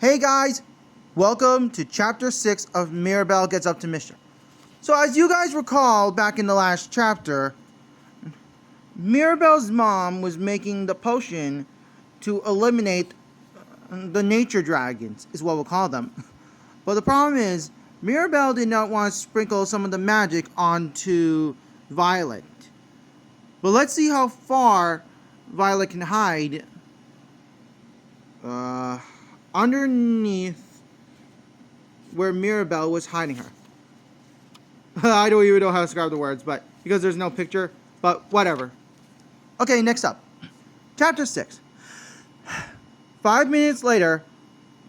Hey guys, welcome to chapter 6 of Mirabelle Gets Up to Mischief. So as you guys recall, back in the last chapter, Mirabelle's mom was making the potion to eliminate the nature dragons, is what we'll call them. But the problem is, Mirabelle did not want to sprinkle some of the magic onto Violet. But let's see how far Violet can hide underneath where Mirabelle was hiding her. I don't even know how to describe the words, but because there's no picture, but whatever. Okay, next up. Chapter 6. 5 minutes later,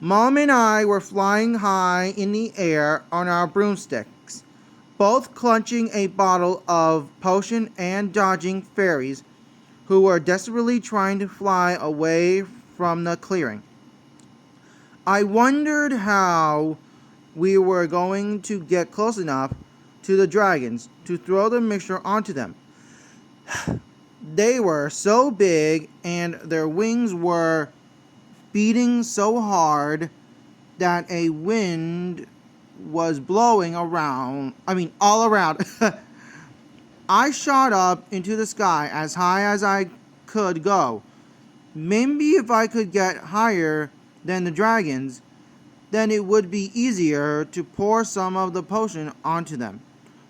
Mom and I were flying high in the air on our broomsticks, both clutching a bottle of potion and dodging fairies who were desperately trying to fly away from the clearing. I wondered how we were going to get close enough to the dragons to throw the mixture onto them. They were so big and their wings were beating so hard that a wind was blowing all around. I shot up into the sky as high as I could go. Maybe if I could get higher than the dragons, then it would be easier to pour some of the potion onto them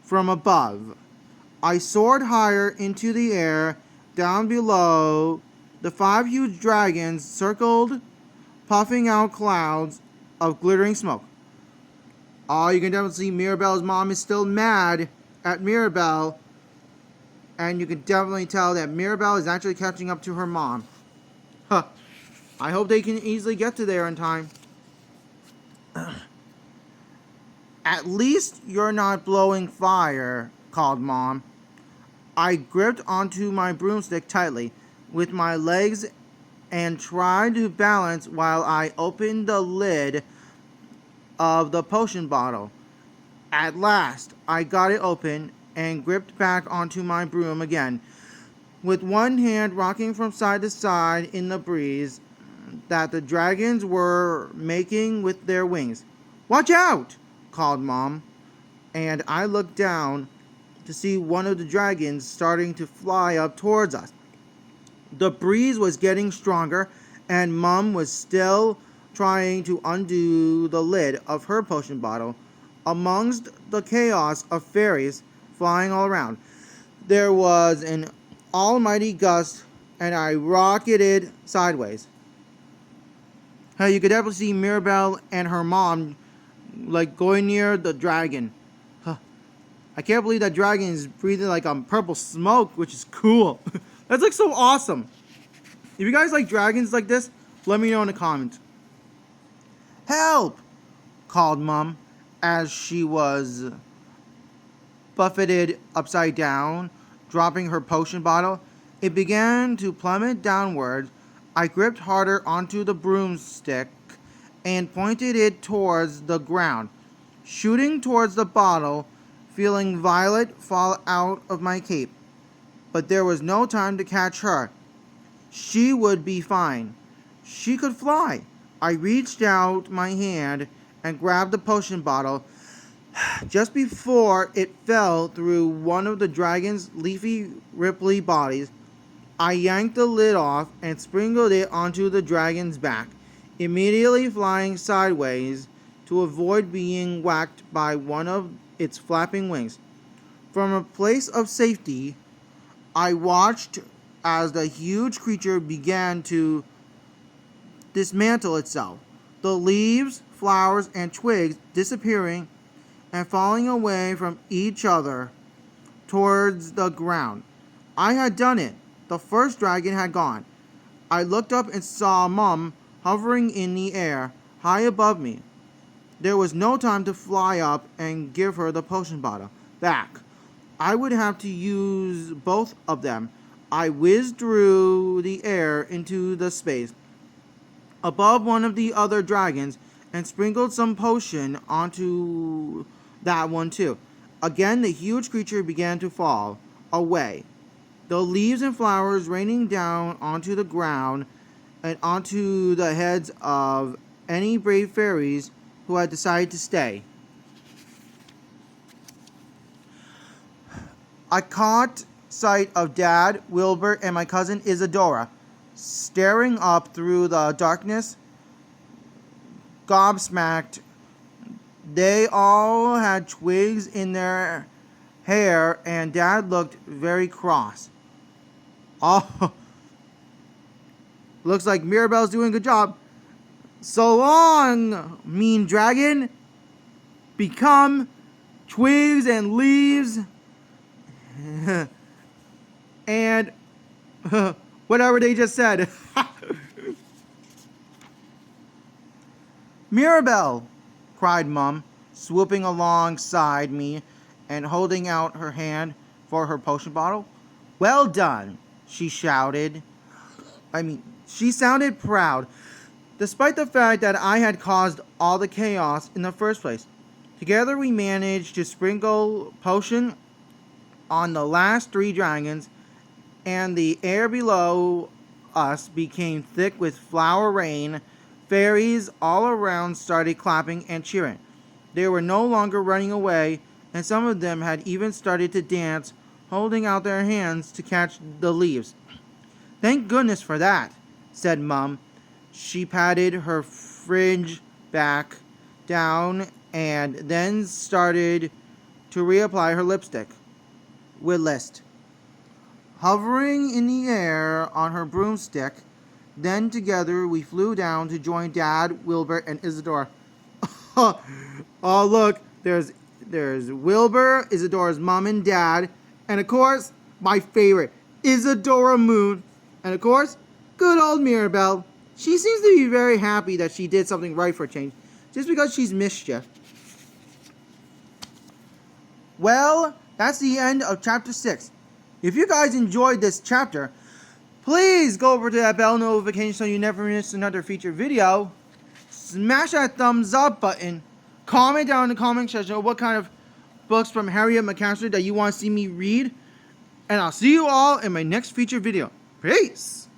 from above. I soared higher into the air. Down below, the 5 huge dragons circled, puffing out clouds of glittering smoke. Oh, you can definitely see Mirabelle's mom is still mad at Mirabelle, and you can definitely tell that Mirabelle is actually catching up to her mom. Huh. I hope they can easily get to there in time. At least you're not blowing fire, called Mom. I gripped onto my broomstick tightly with my legs and tried to balance while I opened the lid of the potion bottle. At last, I got it open and gripped back onto my broom again, with one hand rocking from side to side in the breeze that the dragons were making with their wings. "Watch out!" called Mom, and I looked down to see one of the dragons starting to fly up towards us. The breeze was getting stronger, and Mom was still trying to undo the lid of her potion bottle amongst the chaos of fairies flying all around. There was an almighty gust, and I rocketed sideways. You could definitely see Mirabelle and her mom going near the dragon. I can't believe that dragon is breathing purple smoke, which is cool. That's so awesome. If you guys like dragons like this, let me know in the comments. "Help!" called Mom as she was buffeted upside down, dropping her potion bottle. It began to plummet downward. I gripped harder onto the broomstick and pointed it towards the ground, shooting towards the bottle, feeling Violet fall out of my cape. But there was no time to catch her. She would be fine. She could fly. I reached out my hand and grabbed the potion bottle. Just before it fell through one of the dragon's leafy, ripply bodies, I yanked the lid off and sprinkled it onto the dragon's back, immediately flying sideways to avoid being whacked by one of its flapping wings. From a place of safety, I watched as the huge creature began to dismantle itself, the leaves, flowers, and twigs disappearing and falling away from each other towards the ground. I had done it. The first dragon had gone. I looked up and saw Mom hovering in the air, high above me. There was no time to fly up and give her the potion bottle back. I would have to use both of them. I whizzed through the air into the space above one of the other dragons and sprinkled some potion onto that one too. Again, the huge creature began to fall away, the leaves and flowers raining down onto the ground and onto the heads of any brave fairies who had decided to stay. I caught sight of Dad, Wilbur, and my cousin Isadora staring up through the darkness, gobsmacked. They all had twigs in their hair, and Dad looked very cross. Oh, looks like Mirabelle's doing a good job. So long, mean dragon. Become twigs and leaves and whatever they just said. Mirabelle, cried Mum, swooping alongside me and holding out her hand for her potion bottle. Well done, she shouted. She sounded proud, despite the fact that I had caused all the chaos in the first place. Together we managed to sprinkle potion on the last 3 dragons, and the air below us became thick with flower rain. Fairies all around started clapping and cheering. They were no longer running away, and some of them had even started to dance, holding out their hands to catch the leaves. Thank goodness for that, said Mum. She patted her fringe back down and then started to reapply her lipstick with list, hovering in the air on her broomstick. Then together we flew down to join Dad, Wilbur, and Isadora. Oh, look, there's Wilbur, Isadora's mom and dad, and of course, my favorite, Isadora Moon, and of course, good old Mirabelle. She seems to be very happy that she did something right for a change, just because she's mischief. Well, that's the end of chapter 6. If you guys enjoyed this chapter, please go over to that bell notification so you never miss another featured video. Smash that thumbs up button. Comment down in the comment section what kind of books from Harriet McCaster that you want to see me read. And I'll see you all in my next featured video. Peace!